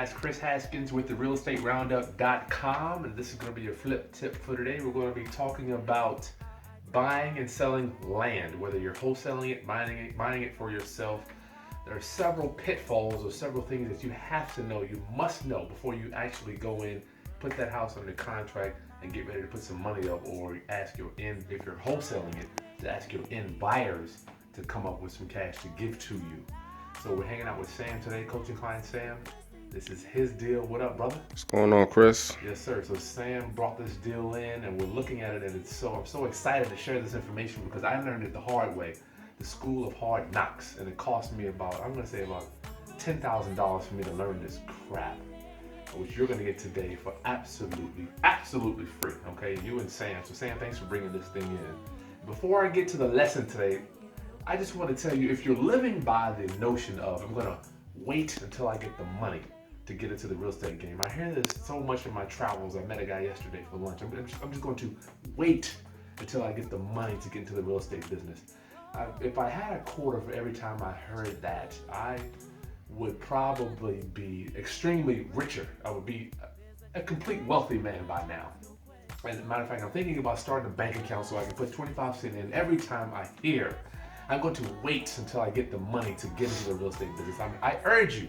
guys, Chris Haskins with the realestateroundup.com, and this is going to be your flip tip for today. We're going to be talking about buying and selling land, whether you're wholesaling it, buying it for yourself. There are several pitfalls or several things that you have to know, you must know before you actually go in, put that house under contract, and get ready to put some money up, or ask your end, if you're wholesaling it, to ask your end buyers to come up with some cash to give to you. So we're hanging out with Sam today, coaching client Sam. This is his deal. What up, brother? What's going on, Chris? Yes, sir. So Sam brought this deal in, and we're looking at it, and I'm so excited to share this information because I learned it the hard way, the school of hard knocks, and it cost me about $10,000 for me to learn this crap, which you're going to get today for absolutely free. Okay, you and Sam. So Sam, thanks for bringing this thing in. Before I get to the lesson today, I just want to tell you, if you're living by the notion of, I'm going to wait until I get the money to get into the real estate game. I hear this so much in my travels. I met a guy yesterday for lunch. I'm just going to wait until I get the money to get into the real estate business. If I had a quarter for every time I heard that, I would probably be extremely richer. I would be a complete wealthy man by now. As a matter of fact, I'm thinking about starting a bank account so I can put 25 cents in every time I hear I'm going to wait until I get the money to get into the real estate business. I urge you,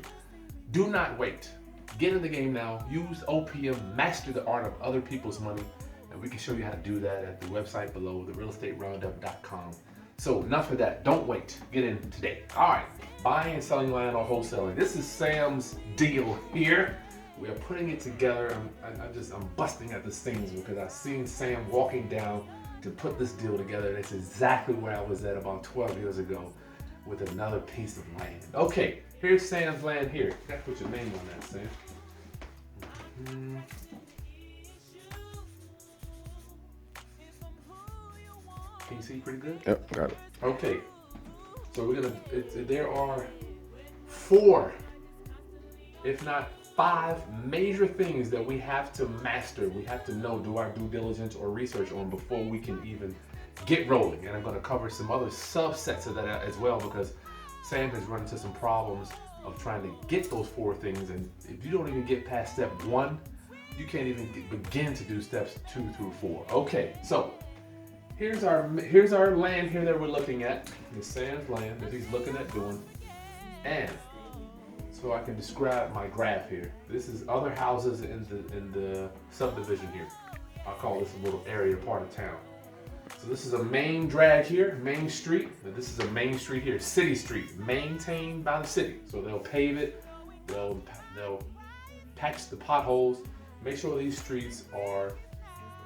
do not wait. Get in the game now. Use OPM, master the art of other people's money, and we can show you how to do that at the website below, therealestateroundup.com. So enough of that. Don't wait. Get in today. All right, buying and selling land or wholesaling. This is Sam's deal here. We are putting it together. I'm busting at the seams because I've seen Sam walking down to put this deal together. That's exactly where I was at about 12 years ago with another piece of land. Okay, here's Sam's land here. You gotta put your name on that, Sam. Can you see pretty good? Yep, got it. Okay, so there are 4, if not 5 major things that we have to master. We have to know, do our due diligence or research on before we can even get rolling. And I'm going to cover some other subsets of that as well, because Sam has run into some problems of trying to get those 4 things. And if you don't even get past step 1, you can't even begin to do steps 2 through 4. Okay, so here's our land here that we're looking at. It's Sam's land that he's looking at doing. And so I can describe my graph here. This is other houses in the subdivision here. I'll call this a little area part of town. So this is a main drag here, main street. And this is a main street here, city street, maintained by the city. So they'll pave it, they'll patch the potholes, make sure these streets are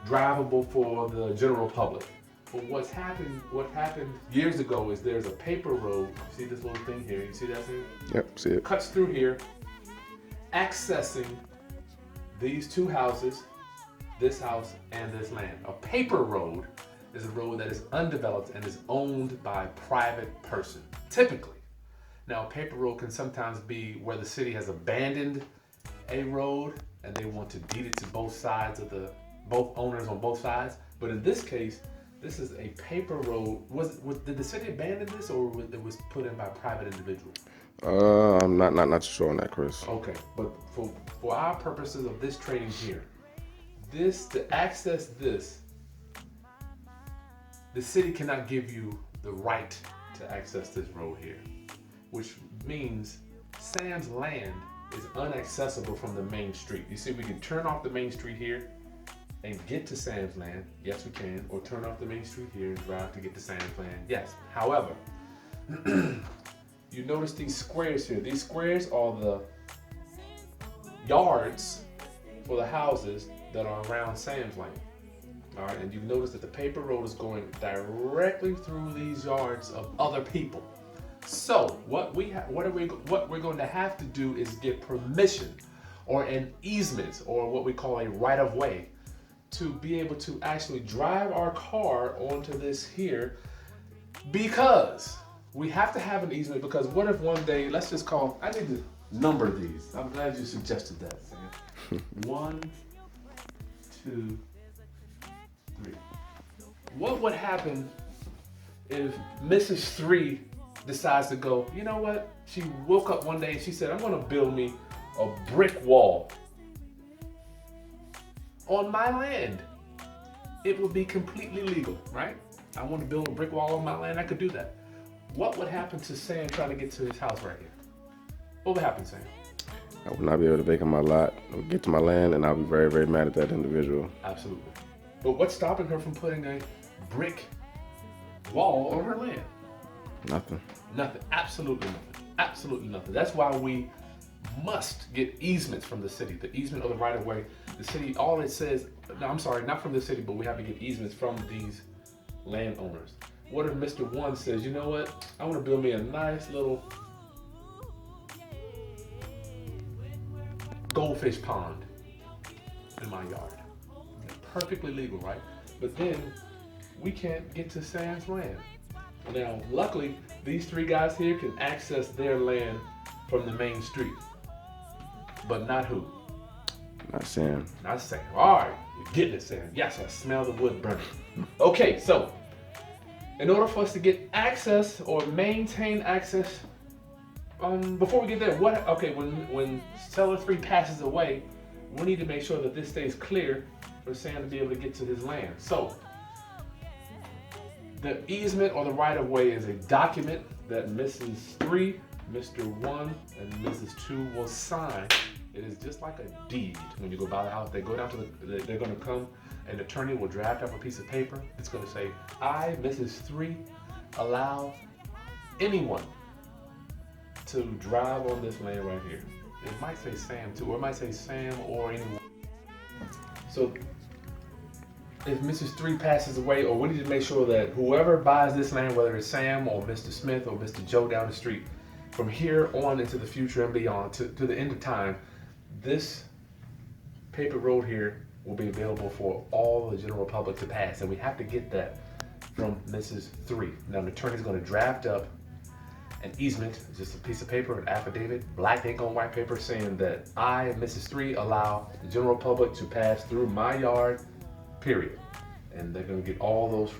drivable for the general public. But what happened years ago is there's a paper road. You see this little thing here? You see that thing? Yep, see it. Cuts through here, accessing these 2 houses, this house and this land. A paper road is a road that is undeveloped and is owned by a private person, typically. Now, a paper road can sometimes be where the city has abandoned a road and they want to deed it to both owners on both sides. But in this case, this is a paper road. Did the city abandon this, or it was put in by a private individual? I'm not sure on that, Chris. Okay, but for our purposes of this trading here, to access this, the city cannot give you the right to access this road here, which means Sam's land is inaccessible from the main street. You see, we can turn off the main street here and get to Sam's land. Yes, we can. Or turn off the main street here and drive to get to Sam's land. Yes. However, you notice these squares here. These squares are the yards for the houses that are around Sam's land. All right, and you notice that the paper road is going directly through these yards of other people. So what we're going to have to do is get permission or an easement, or what we call a right of way, to be able to actually drive our car onto this here, because we have to have an easement. Because what if one day, I need to number these. I'm glad you suggested that, Sam. 1, 2, 3. What would happen if Mrs. 3 decides to go, you know what? She woke up one day and she said, I'm gonna build me a brick wall on my land, it would be completely legal, right? I want to build a brick wall on my land, I could do that. What would happen to Sam trying to get to his house right here? What would happen, Sam? I would not be able to vacate my lot or get to my land, and I'll be very, very mad at that individual. Absolutely. But what's stopping her from putting a brick wall on her land? Nothing. Nothing. Absolutely nothing. Absolutely nothing. That's why we must get easements from the city. The easement or the right of way. The city, all it says, no, I'm sorry, not from the city, but we have to get easements from these landowners. What if Mr. One says, you know what? I want to build me a nice little goldfish pond in my yard. Perfectly legal, right? But then we can't get to Sam's land. Now, luckily, these three guys here can access their land from the main street. But not who? Not Sam. Not Sam. All right, you're getting it, Sam. Yes, I smell the wood burning. Okay, so in order for us to get access or maintain access, before we get there, when seller 3 passes away, we need to make sure that this stays clear for Sam to be able to get to his land. So the easement or the right of way is a document that Mrs. 3, Mr. 1, and Mrs. 2 will sign. It is just like a deed. When you go buy the house, they go down to they're gonna come, an attorney will draft up a piece of paper. It's gonna say, I, Mrs. 3, allow anyone to drive on this land right here. It might say Sam too, or it might say Sam or anyone. So if Mrs. 3 passes away, or we need to make sure that whoever buys this land, whether it's Sam or Mr. Smith or Mr. Joe down the street, from here on into the future and beyond, to the end of time, this paper road here will be available for all the general public to pass. And we have to get that from Mrs. 3. Now the attorney's gonna draft up an easement, just a piece of paper, an affidavit, black ink on white paper, saying that I, Mrs. 3, allow the general public to pass through my yard, period. And they're gonna get all those,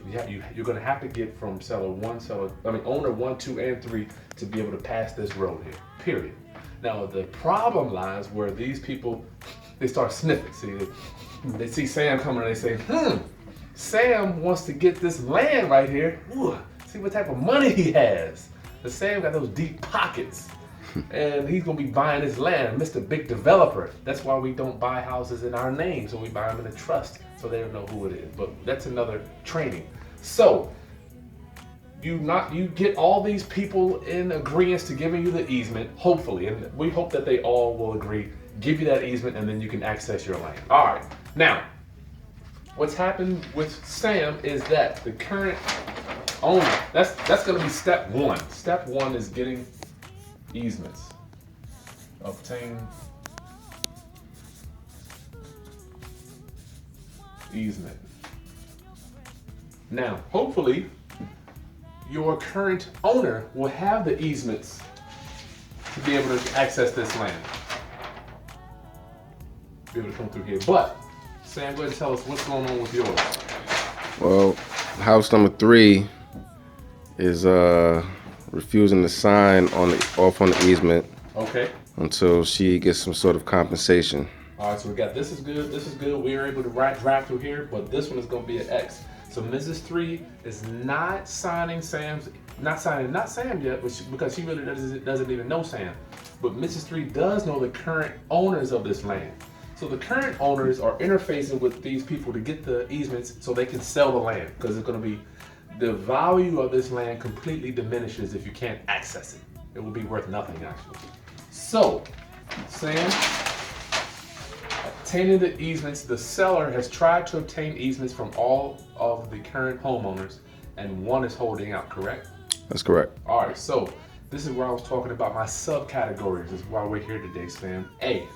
you're gonna have to get from owner 1, 2, and 3 to be able to pass this road here, period. Now the problem lies where these people, they start sniffing. See, they see Sam coming and they say, Sam wants to get this land right here. Ooh, see what type of money he has. But Sam got those deep pockets. And he's gonna be buying his land, Mr. Big Developer. That's why we don't buy houses in our name, so we buy them in a trust, so they don't know who it is. But that's another training. So you get all these people in agreement to giving you the easement, hopefully, and we hope that they all will agree, give you that easement, and then you can access your land. All right, now, what's happened with Sam is that the current owner, that's gonna be step 1. Step 1 is getting easements. Obtain easement. Now, hopefully, your current owner will have the easements to be able to access this land. Be able to come through here. But, Sam, go ahead and tell us what's going on with yours. Well, house number 3 is refusing to sign off on the easement. Okay. Until she gets some sort of compensation. All right, so we got this is good. We are able to draft through here, but this one is going to be an X. So Mrs. 3 is not signing not Sam yet, because she really doesn't even know Sam. But Mrs. 3 does know the current owners of this land. So the current owners are interfacing with these people to get the easements so they can sell the land, because it's going to be, the value of this land completely diminishes if you can't access it. It will be worth nothing, actually. So, Sam, obtaining the easements, the seller has tried to obtain easements from all of the current homeowners, and one is holding out, correct? That's correct. All right, so this is where I was talking about my subcategories. This is why we're here today, Sam. A,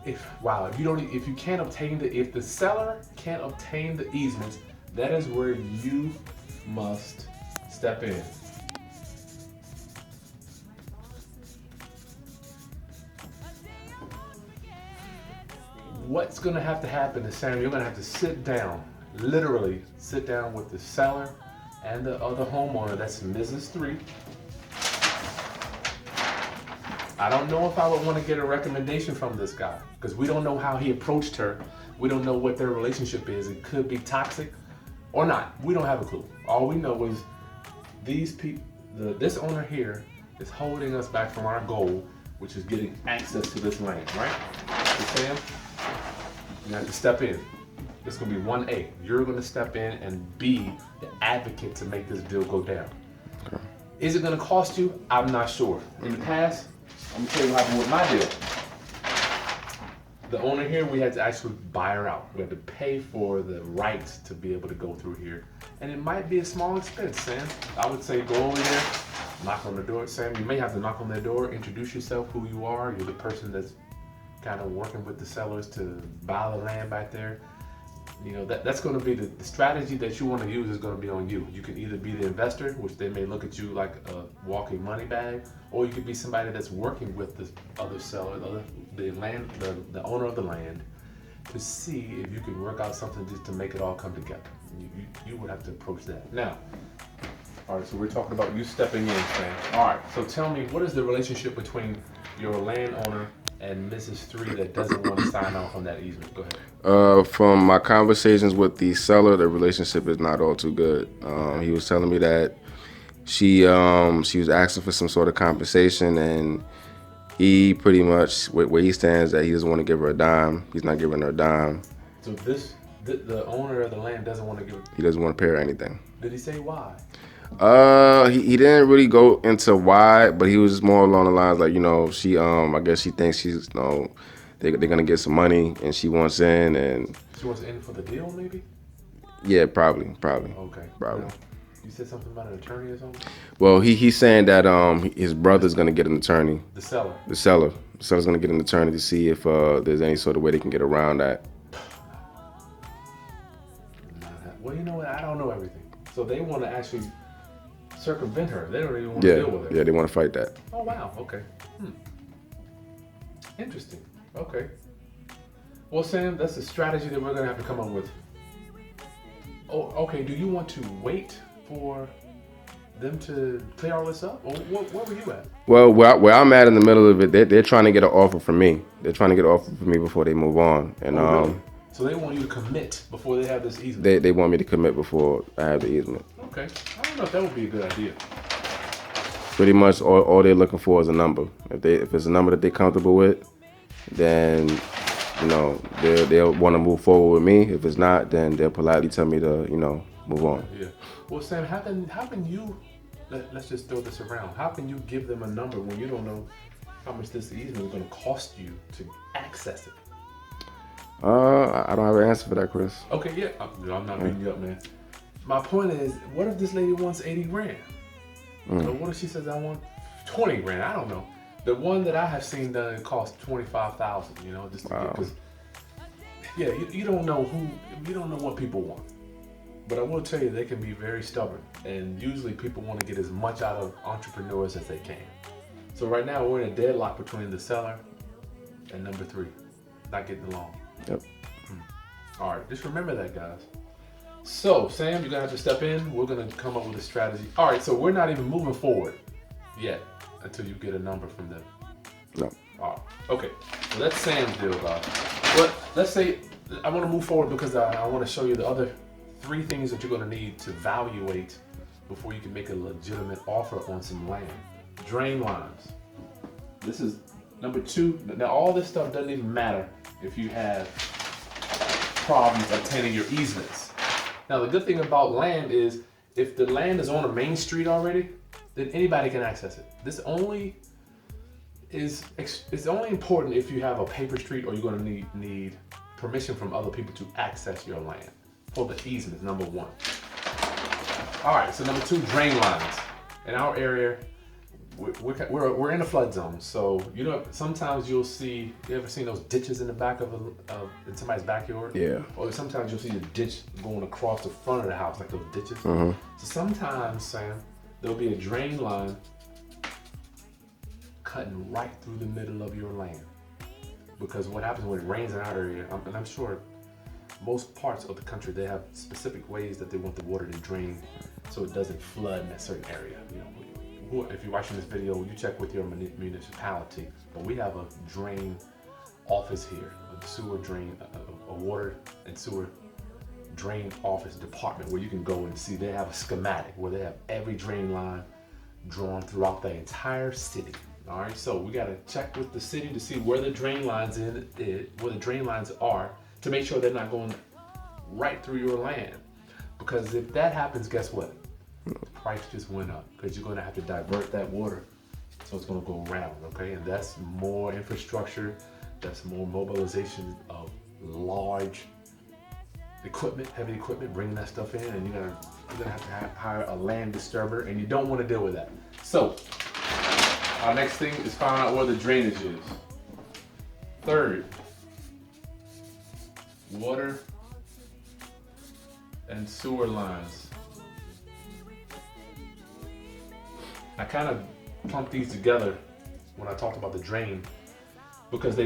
if the seller can't obtain the easements, that is where you must step in. What's gonna have to happen is, Sam, you're gonna have to sit down, literally sit down with the seller and the other homeowner, that's Mrs. 3. I don't know if I would want to get a recommendation from this guy because we don't know how he approached her. We don't know what their relationship is. It could be toxic or not. We don't have a clue. All we know is these people, this owner here is holding us back from our goal, which is getting access to this land, right? So Sam, you have to step in. It's gonna be 1A. You're gonna step in and be the advocate to make this deal go down. Okay. Is it gonna cost you? I'm not sure. In the past, I'm gonna tell you what happened with my deal. The owner here, we had to actually buy her out. We had to pay for the rights to be able to go through here. And it might be a small expense, Sam. I would say go over there, knock on the door. Sam, you may have to knock on their door, introduce yourself, who you are. You're the person that's kind of working with the sellers to buy the land back there. You know, that's going to be the strategy that you want to use is going to be on you. You can either be the investor, which they may look at you like a walking money bag, or you could be somebody that's working with the other seller, the owner of the land, to see if you can work out something just to make it all come together. You would have to approach that. Now, all right, so we're talking about you stepping in, Sam. All right, so tell me, what is the relationship between your landowner and Mrs. 3 that doesn't want to sign off on that easement? Go ahead. From my conversations with the seller, the relationship is not all too good. He was telling me that she was asking for some sort of compensation, and he pretty much, where he stands, that he doesn't want to give her a dime. He's not giving her a dime. So the owner of the land doesn't want to give. He doesn't want to pay her anything. Did he say why? He didn't really go into why, but he was just more along the lines like, you know, she I guess she thinks she's, you know, they're gonna get some money and she wants in, and she wants in for the deal, maybe. Yeah, probably. Okay. Probably. Now, you said something about an attorney or something. Well, he's saying that his brother's gonna get an attorney. The seller. The seller's gonna get an attorney to see if there's any sort of way they can get around that. Well, you know what? I don't know everything, so they want to actually circumvent her. They don't even want to deal with her. Yeah, they want to fight that. Oh wow. Okay. Interesting. Okay. Well, Sam, that's a strategy that we're gonna have to come up with. Oh, okay. Do you want to wait for them to clear all this up, or where were you at? Well, where I'm at in the middle of it, they're trying to get an offer from me. They're trying to get an offer from me before they move on, and really? So they want you to commit before they have this easement. They want me to commit before I have the easement. Okay. I don't know if that would be a good idea. Pretty much all they're looking for is a number. If it's a number that they're comfortable with, then, you know, they'll want to move forward with me. If it's not, then they'll politely tell me to, you know, move on. Yeah. Well, Sam, how can you, let's just throw this around. How can you give them a number when you don't know how much this easement is going to cost you to access it? I don't have an answer for that, Chris. Okay, yeah. I'm not beating you up, man. My point is, what if this lady wants 80 grand? Or what if she says, I want 20 grand? I don't know. The one that I have seen done, it costs 25,000, you know, just to get, because, yeah, you don't know what people want. But I will tell you, they can be very stubborn. And usually people want to get as much out of entrepreneurs as they can. So right now, we're in a deadlock between the seller and number 3. Not getting along. Yep. All right, just remember that, guys. So, Sam, you're gonna have to step in. We're gonna come up with a strategy. All right, so we're not even moving forward yet until you get a number from them. No. All right. Okay. So that's Sam's deal, guys. But let's say I want to move forward because I want to show you the other 3 things that you're gonna need to evaluate before you can make a legitimate offer on some land. Drain lines. This is number 2. Now, all this stuff doesn't even matter if you have problems obtaining your easements. Now, the good thing about land is if the land is on a main street already, then anybody can access it. This only it's only important if you have a paper street or you're going to need permission from other people to access your land for the easements, number 1. All right, so number 2, drain lines. In our area, we're in a flood zone, so you know sometimes you'll see. You ever seen those ditches in the back of in somebody's backyard? Yeah. Or sometimes you'll see a ditch going across the front of the house, like those ditches. Mm-hmm. So sometimes, Sam, there'll be a drain line cutting right through the middle of your land. Because what happens when it rains in our area, and I'm sure most parts of the country, they have specific ways that they want the water to drain so it doesn't flood in a certain area. You know, if you're watching this video, you check with your municipality. But we have a drain office here, a sewer drain, a water and sewer drain office department where you can go and see. They have a schematic where they have every drain line drawn throughout the entire city. All right, so we got to check with the city to see where the drain lines are to make sure they're not going right through your land. Because if that happens, guess what? The price just went up because you're going to have to divert that water, so it's going to go around. Okay, and that's more infrastructure. That's more mobilization of large equipment, heavy equipment, bringing that stuff in, and you're gonna have to hire a land disturber, and you don't want to deal with that. So our next thing is find out where the drainage is. Third, water and sewer lines. I kind of clumped these together when I talked about the drain because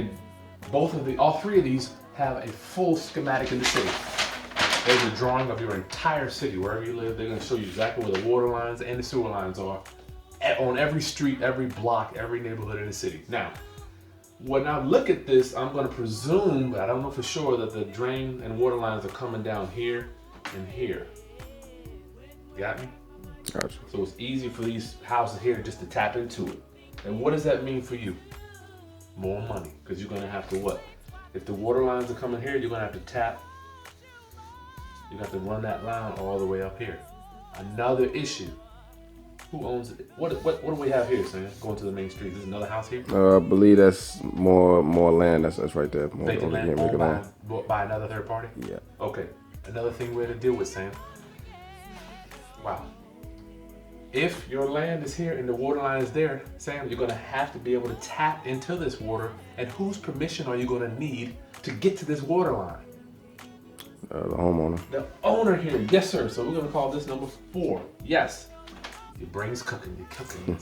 all three of these have a full schematic in the city. There's a drawing of your entire city, wherever you live. They're going to show you exactly where the water lines and the sewer lines are on every street, every block, every neighborhood in the city. Now, when I look at this, I'm going to presume, but I don't know for sure, that the drain and water lines are coming down here and here. Got me? Gotcha. So it's easy for these houses here just to tap into it. And what does that mean for you? More money, because you're going to have to what? If the water lines are coming here, you're going to have to tap. You have to run that line all the way up here. Another issue. Who owns it? What do we have here, Sam? Going to the main street. This is another house here? I believe that's more land. That's right there. Vacant land owned by another third party? Yeah. Okay. Another thing we had to deal with, Sam. Wow. If your land is here and the water line is there, Sam, you're going to have to be able to tap into this water. And whose permission are you going to need to get to this water line? The homeowner. The owner here, yes sir. So we're gonna call this number 4. Yes, your brain's cooking, you're cooking.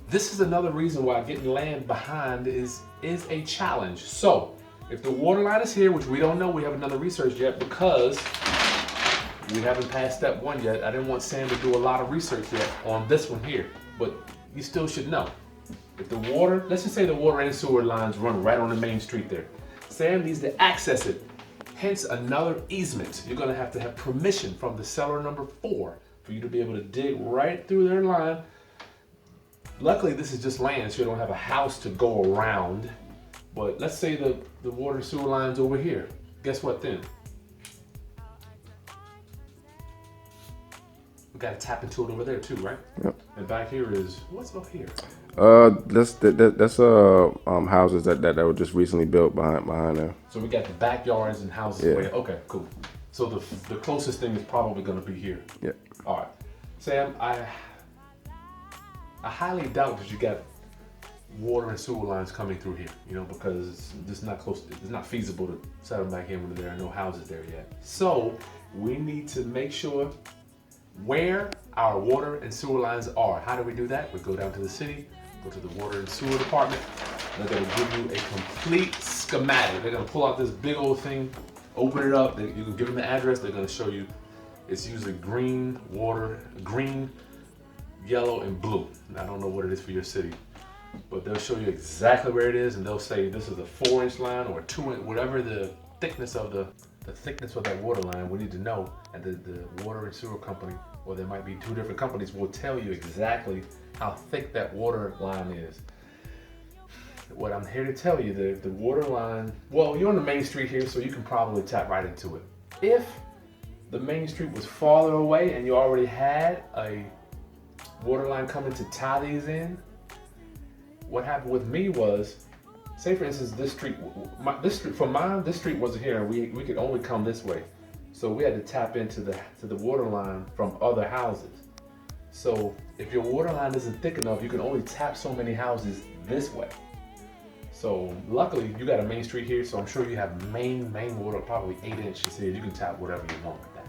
This is another reason why getting land behind is a challenge. So if the water line is here, which we don't know, we haven't done the research yet because we haven't passed step 1 yet. I didn't want Sam to do a lot of research yet on this one here, but you still should know. If the water, let's just say the water and sewer lines run right on the main street there. Sam needs to access it. Hence another easement. You're gonna have to have permission from the seller number 4 for you to be able to dig right through their line. Luckily, this is just land, so you don't have a house to go around. But let's say the water and sewer line's over here. Guess what then? We gotta tap into it over there too, right? Yep. And back here is, what's up here? That's houses that were just recently built behind there. So we got the backyards and houses. Yeah. Okay, cool. So the closest thing is probably gonna be here. Yeah. All right, Sam. I highly doubt that you got water and sewer lines coming through here. You know, because it's just not close. It's not feasible to set them back in when there are no houses there yet. So we need to make sure where our water and sewer lines are. How do we do that? We go down to the city, go to the water and sewer department. They're gonna give you a complete schematic. They're gonna pull out this big old thing, open it up. You can give them the address. They're gonna show you. It's usually green, yellow, and blue. I don't know what it is for your city, but they'll show you exactly where it is, and they'll say this is a 4-inch line or a 2-inch, whatever the thickness of that water line. We need to know, and the water and sewer company, or there might be 2 different companies, will tell you exactly how thick that water line is. What I'm here to tell you, the water line, well, you're on the main street here, so you can probably tap right into it. If the main street was farther away and you already had a water line coming to tie these in, what happened with me was, say for instance, this street wasn't here, and we could only come this way. So we had to tap into the water line from other houses. So if your water line isn't thick enough, you can only tap so many houses this way. So luckily you got a main street here, so I'm sure you have main water, probably 8-inch, to see if you can tap whatever you want with that.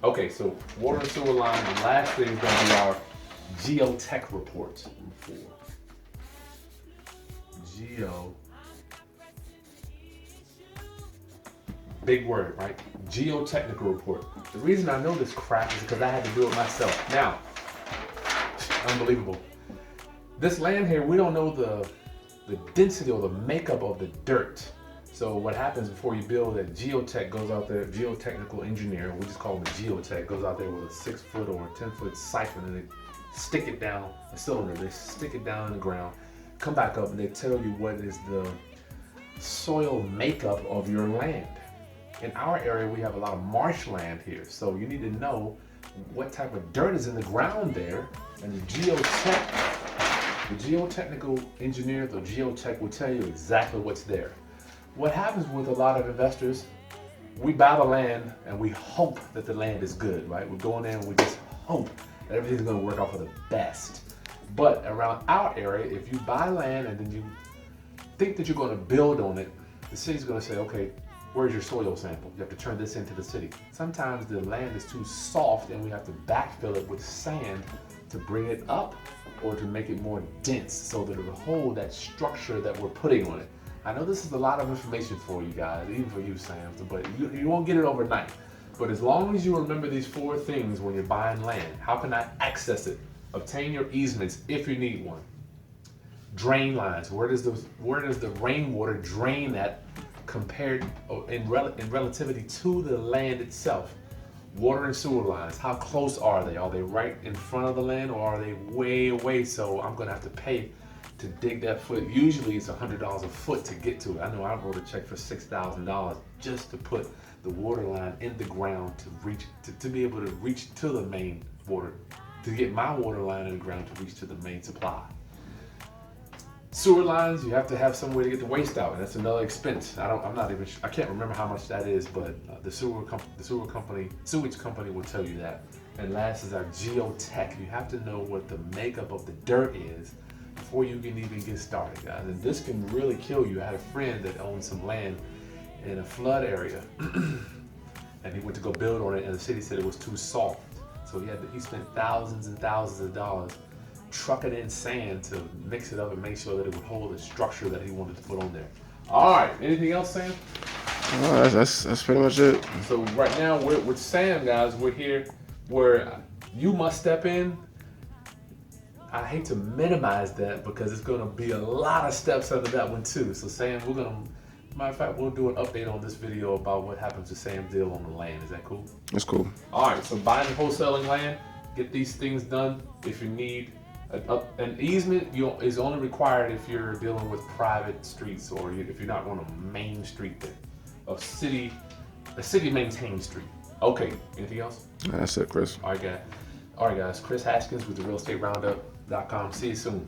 Okay, so water and sewer line, the last thing is gonna be our geotech reports. Big word, right? Geotechnical report. The reason I know this crap is because I had to do it myself. Now, unbelievable. This land here, we don't know the density or the makeup of the dirt. So what happens before you build, a geotech goes out there, geotechnical engineer, we just call them a geotech, goes out there with a 6-foot or 10-foot siphon and they stick it down, a cylinder, they stick it down in the ground, come back up and they tell you what is the soil makeup of your land. In our area, we have a lot of marshland here, so you need to know what type of dirt is in the ground there, and the geotechnical engineer, the geotech, will tell you exactly what's there. What happens with a lot of investors, we buy the land and we hope that the land is good, right? We go in there and we just hope that everything's gonna work out for the best. But around our area, if you buy land and then you think that you're gonna build on it, the city's gonna say, okay, where's your soil sample? You have to turn this into the city. Sometimes the land is too soft and we have to backfill it with sand to bring it up or to make it more dense so that it will hold that structure that we're putting on it. I know this is a lot of information for you guys, even for you, Sam, but you won't get it overnight. But as long as you remember these 4 things when you're buying land, how can I access it? Obtain your easements if you need one. Drain lines, where does the rainwater drain at compared in relativity to the land itself? Water and sewer lines, how close are they? Are they right in front of the land or are they way away? So I'm gonna have to pay to dig that foot. Usually it's $100 a foot to get to it. I know I wrote a check for $6,000 just to put the water line in the ground to reach, to be able to reach to the main water, to get my water line in the ground to reach to the main supply. Sewer lines, you have to have somewhere to get the waste out, and that's another expense. I can't remember how much that is, but the sewage company will tell you that. And last is our geotech. You have to know what the makeup of the dirt is before you can even get started, guys. And this can really kill you. I had a friend that owned some land in a flood area, and he went to go build on it, and the city said it was too soft. So he spent thousands and thousands of dollars trucking in sand to mix it up and make sure that it would hold the structure that he wanted to put on there. All right, anything else, Sam? No, that's pretty much it. So right now we're with Sam, guys. We're here where you must step in. I hate to minimize that because it's going to be a lot of steps under that one too. So Sam, matter of fact, we'll do an update on this video about what happens to Sam's deal on the land. Is that cool? That's cool. All right, so buying and wholesaling land, get these things done. If you need an easement, is only required if you're dealing with private streets or if you're not on a main street there, a city maintained street. Okay, anything else? That's it, Chris. All right, guys. Chris Haskins with the realestateroundup.com. See you soon.